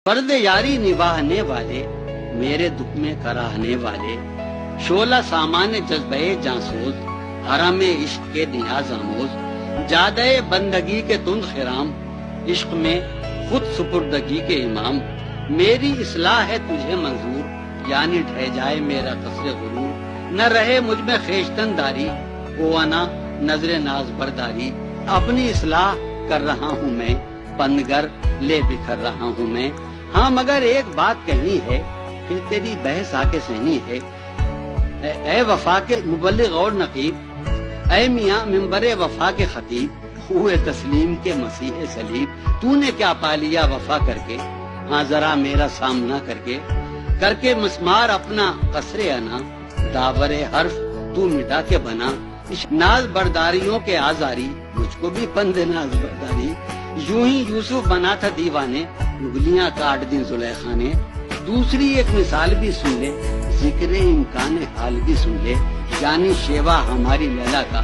فرد یاری نبھانے والے میرے دکھ میں کراہنے والے، شعلہ سامان جذبہ جانسوز، حرم عشق کے نیاز آموز، جادہ بندگی کے تند خرام، عشق میں خود سپردگی کے امام، میری اصلاح ہے تجھے منظور، یعنی ڈھہ جائے میرا قصر غرور، نہ رہے مجھ میں خیشتن داری، انا نظر ناز برداری، اپنی اصلاح کر رہا ہوں میں، پندگر لے بکھر رہا ہوں میں، ہاں مگر ایک بات کہنی ہے، پھر تیری بحث آ کے سہنی ہے، اے وفا کے مبلغ اور نقیب، اے میاں ممبر وفا کے خطیب، ہوئے تسلیم کے مسیح صلیب، تو نے کیا پا لیا وفا کر کے، ہاں ذرا میرا سامنا کر کے مسمار اپنا قصر انا، داور حرف تو مٹا کے بنا، ناز برداریوں کے آزاری، مجھ کو بھی پند ناز برداری، یوں ہی یوسف بنا تھا دیوانے، انگلیاں کاٹ دیں زلیخا نے، دوسری ایک مثال بھی سن لے، ذکر امکان حال بھی سن لے، یعنی شیوا ہماری لیلا کا،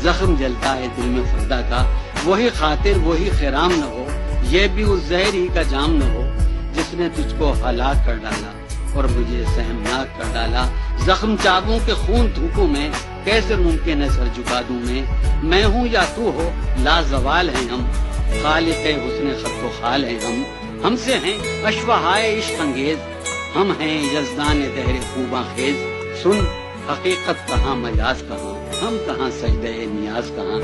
زخم جلتا ہے دل میں فردا کا، وہی خاطر وہی خرام نہ ہو، یہ بھی اس زہر ہی کا جام نہ ہو، جس نے تجھ کو ہلاک کر ڈالا اور مجھے سہمناک کر ڈالا، زخم چابوں کے خون تھوکوں میں کیسے ممکن ہے سر جھکا دوں میں ہوں یا تو ہو، لا زوال ہیں ہم، خالق حسن خلق و خال ہیں ہم سے ہیں اشوہائے عشق انگیز، ہم ہیں یزدان دہر خوباں خیز، سن حقیقت کہاں مجاز کہاں، ہم کہاں سجدہ نیاز کہاں،